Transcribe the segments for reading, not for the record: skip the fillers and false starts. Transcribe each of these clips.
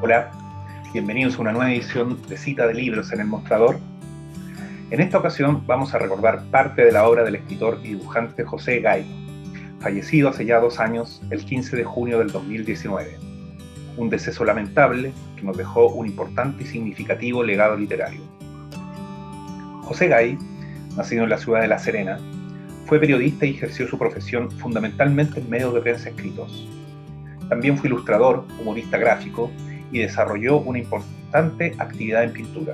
Hola, bienvenidos a una nueva edición de Cita de Libros en el Mostrador. En esta ocasión vamos a recordar parte de la obra del escritor y dibujante José Gay, fallecido hace ya 2 años, el 15 de junio del 2019. Un deceso lamentable que nos dejó un importante y significativo legado literario. José Gay, nacido en la ciudad de La Serena, fue periodista y ejerció su profesión fundamentalmente en medios de prensa escritos. También fue ilustrador, humorista gráfico y desarrolló una importante actividad en pintura.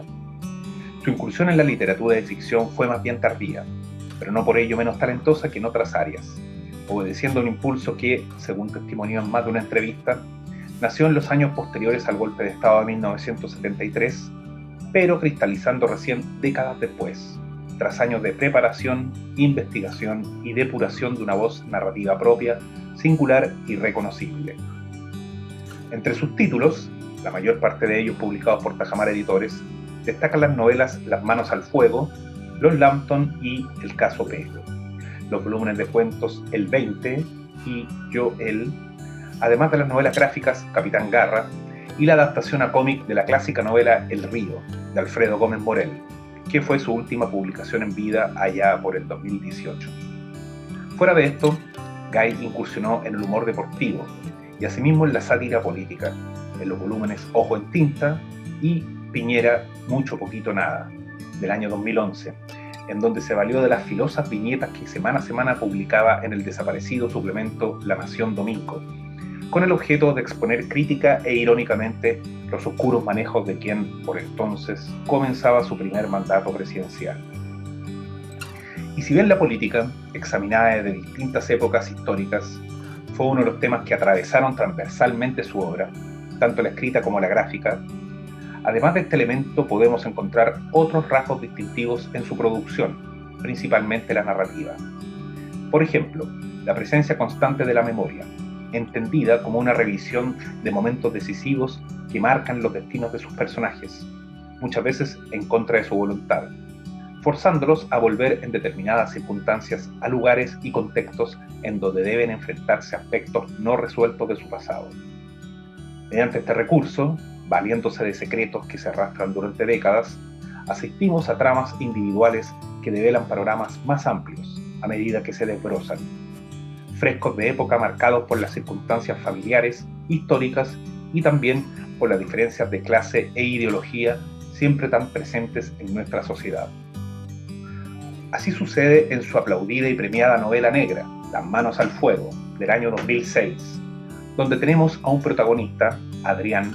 Su incursión en la literatura de ficción fue más bien tardía, pero no por ello menos talentosa que en otras áreas, obedeciendo a un impulso que, según testimonió en más de una entrevista, nació en los años posteriores al golpe de Estado de 1973, pero cristalizando recién décadas después, tras años de preparación, investigación y depuración de una voz narrativa propia, singular y reconocible. Entre sus títulos, la mayor parte de ellos publicados por Tajamar Editores, destacan las novelas Las manos al fuego, Los Lambton y El caso Pelo, los volúmenes de cuentos El 20 y Yo, Él, además de las novelas gráficas Capitán Garra y la adaptación a cómic de la clásica novela El Río, de Alfredo Gómez Morel, que fue su última publicación en vida allá por el 2018. Fuera de esto, Gay incursionó en el humor deportivo y asimismo en la sátira política, en los volúmenes Ojo en Tinta y Piñera Mucho Poquito Nada, del año 2011, en donde se valió de las filosas viñetas que semana a semana publicaba en el desaparecido suplemento La Nación Domingo, con el objeto de exponer crítica e irónicamente los oscuros manejos de quien, por entonces, comenzaba su primer mandato presidencial. Y si bien la política, examinada desde distintas épocas históricas, fue uno de los temas que atravesaron transversalmente su obra, tanto la escrita como la gráfica, además de este elemento podemos encontrar otros rasgos distintivos en su producción, principalmente la narrativa. Por ejemplo, la presencia constante de la memoria, entendida como una revisión de momentos decisivos que marcan los destinos de sus personajes, muchas veces en contra de su voluntad, forzándolos a volver en determinadas circunstancias a lugares y contextos en donde deben enfrentarse aspectos no resueltos de su pasado. Mediante este recurso, valiéndose de secretos que se arrastran durante décadas, asistimos a tramas individuales que develan panoramas más amplios a medida que se desbrozan, frescos de época marcados por las circunstancias familiares, históricas y también por las diferencias de clase e ideología siempre tan presentes en nuestra sociedad. Así sucede en su aplaudida y premiada novela negra, Las manos al fuego, del año 2006, donde tenemos a un protagonista, Adrián,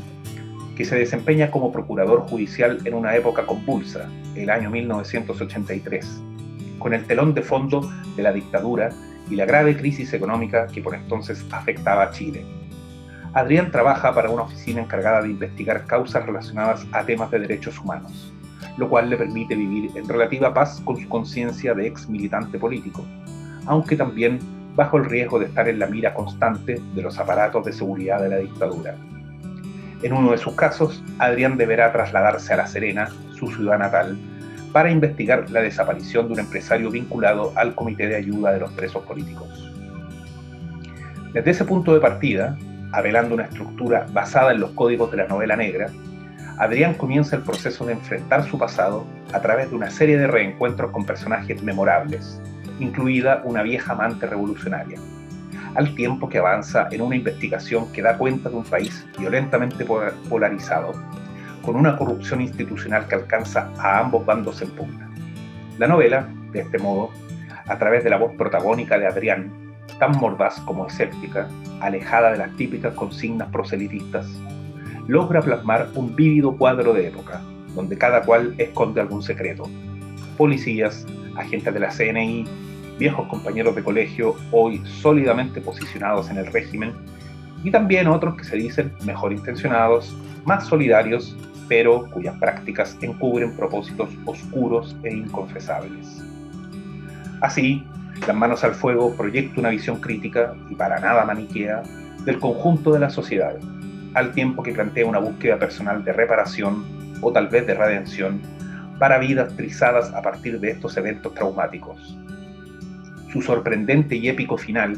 que se desempeña como procurador judicial en una época convulsa, el año 1983, con el telón de fondo de la dictadura y la grave crisis económica que por entonces afectaba a Chile. Adrián trabaja para una oficina encargada de investigar causas relacionadas a temas de derechos humanos, lo cual le permite vivir en relativa paz con su conciencia de ex militante político, aunque también bajo el riesgo de estar en la mira constante de los aparatos de seguridad de la dictadura. En uno de sus casos, Adrián deberá trasladarse a La Serena, su ciudad natal, para investigar la desaparición de un empresario vinculado al Comité de Ayuda de los Presos Políticos. Desde ese punto de partida, apelando a una estructura basada en los códigos de la novela negra, Adrián comienza el proceso de enfrentar su pasado a través de una serie de reencuentros con personajes memorables, incluida una vieja amante revolucionaria, al tiempo que avanza en una investigación que da cuenta de un país violentamente polarizado, con una corrupción institucional que alcanza a ambos bandos en pugna. La novela, de este modo, a través de la voz protagónica de Adrián, tan mordaz como escéptica, alejada de las típicas consignas proselitistas, logra plasmar un vívido cuadro de época, donde cada cual esconde algún secreto. Policías, agentes de la CNI, viejos compañeros de colegio hoy sólidamente posicionados en el régimen, y también otros que se dicen mejor intencionados, más solidarios, pero cuyas prácticas encubren propósitos oscuros e inconfesables. Así, Las manos al fuego proyecta una visión crítica y para nada maniquea del conjunto de la sociedad, al tiempo que plantea una búsqueda personal de reparación o tal vez de redención para vidas trizadas a partir de estos eventos traumáticos. Su sorprendente y épico final,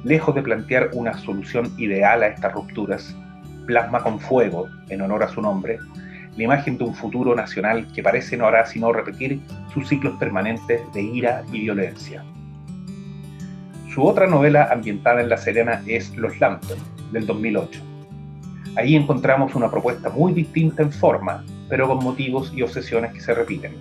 lejos de plantear una solución ideal a estas rupturas, plasma con fuego, en honor a su nombre, la imagen de un futuro nacional que parece no hará sino repetir sus ciclos permanentes de ira y violencia. Su otra novela ambientada en La Serena es Los Lambton, del 2008. Ahí encontramos una propuesta muy distinta en forma, pero con motivos y obsesiones que se repiten.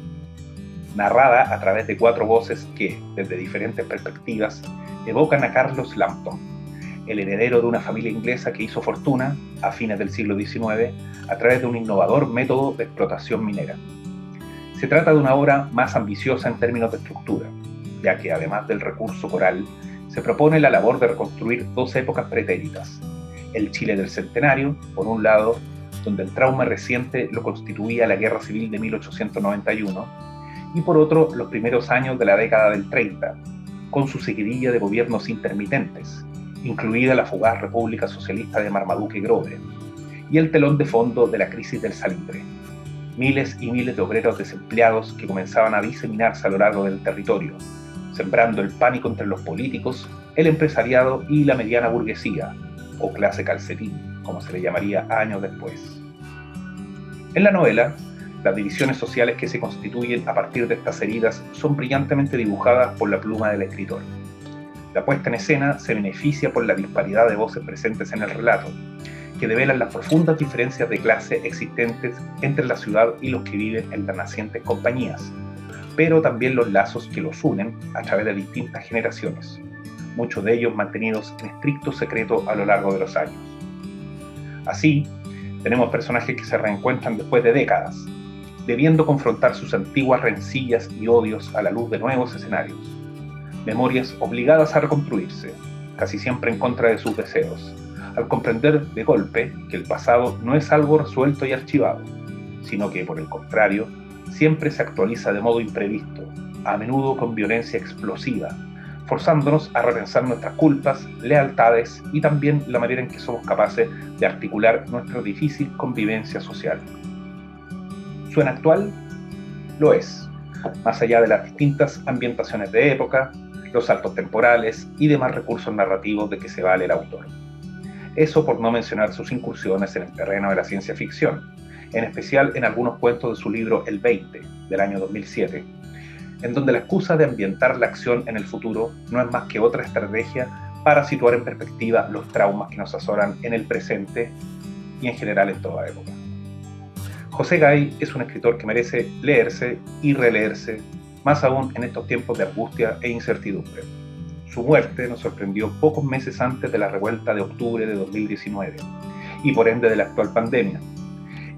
Narrada a través de 4 voces que, desde diferentes perspectivas, evocan a Carlos Lambton, el heredero de una familia inglesa que hizo fortuna, a fines del siglo XIX, a través de un innovador método de explotación minera. Se trata de una obra más ambiciosa en términos de estructura, ya que además del recurso coral, se propone la labor de reconstruir 2 épocas pretéritas: el Chile del Centenario, por un lado, donde el trauma reciente lo constituía la Guerra Civil de 1891, y por otro, los primeros años de la década del 30, con su seguidilla de gobiernos intermitentes, incluida la fugaz República Socialista de Marmaduke Grove, y el telón de fondo de la crisis del salitre. Miles y miles de obreros desempleados que comenzaban a diseminarse a lo largo del territorio, sembrando el pánico entre los políticos, el empresariado y la mediana burguesía, o clase calcetín, como se le llamaría años después. En la novela, las divisiones sociales que se constituyen a partir de estas heridas son brillantemente dibujadas por la pluma del escritor. La puesta en escena se beneficia por la disparidad de voces presentes en el relato, que develan las profundas diferencias de clase existentes entre la ciudad y los que viven en las nacientes compañías, pero también los lazos que los unen a través de distintas generaciones, muchos de ellos mantenidos en estricto secreto a lo largo de los años. Así, tenemos personajes que se reencuentran después de décadas, debiendo confrontar sus antiguas rencillas y odios a la luz de nuevos escenarios. Memorias obligadas a reconstruirse, casi siempre en contra de sus deseos, al comprender de golpe que el pasado no es algo resuelto y archivado, sino que, por el contrario, siempre se actualiza de modo imprevisto, a menudo con violencia explosiva, forzándonos a repensar nuestras culpas, lealtades y también la manera en que somos capaces de articular nuestra difícil convivencia social. ¿Suena actual? Lo es, más allá de las distintas ambientaciones de época, los saltos temporales y demás recursos narrativos de que se vale el autor. Eso por no mencionar sus incursiones en el terreno de la ciencia ficción, en especial en algunos cuentos de su libro El 20, del año 2007, en donde la excusa de ambientar la acción en el futuro no es más que otra estrategia para situar en perspectiva los traumas que nos azoran en el presente y en general en toda época. José Gay es un escritor que merece leerse y releerse, más aún en estos tiempos de angustia e incertidumbre. Su muerte nos sorprendió pocos meses antes de la revuelta de octubre de 2019 y por ende de la actual pandemia.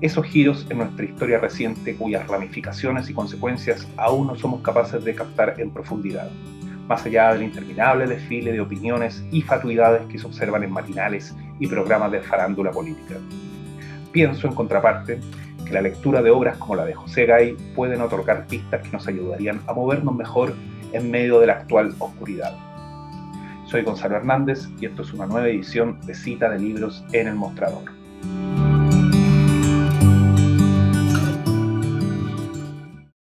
Esos giros en nuestra historia reciente cuyas ramificaciones y consecuencias aún no somos capaces de captar en profundidad, más allá del interminable desfile de opiniones y fatuidades que se observan en matinales y programas de farándula política. Pienso, en contraparte, que la lectura de obras como la de José Gay pueden otorgar pistas que nos ayudarían a movernos mejor en medio de la actual oscuridad. Soy Gonzalo Hernández y esto es una nueva edición de Cita de Libros en el Mostrador.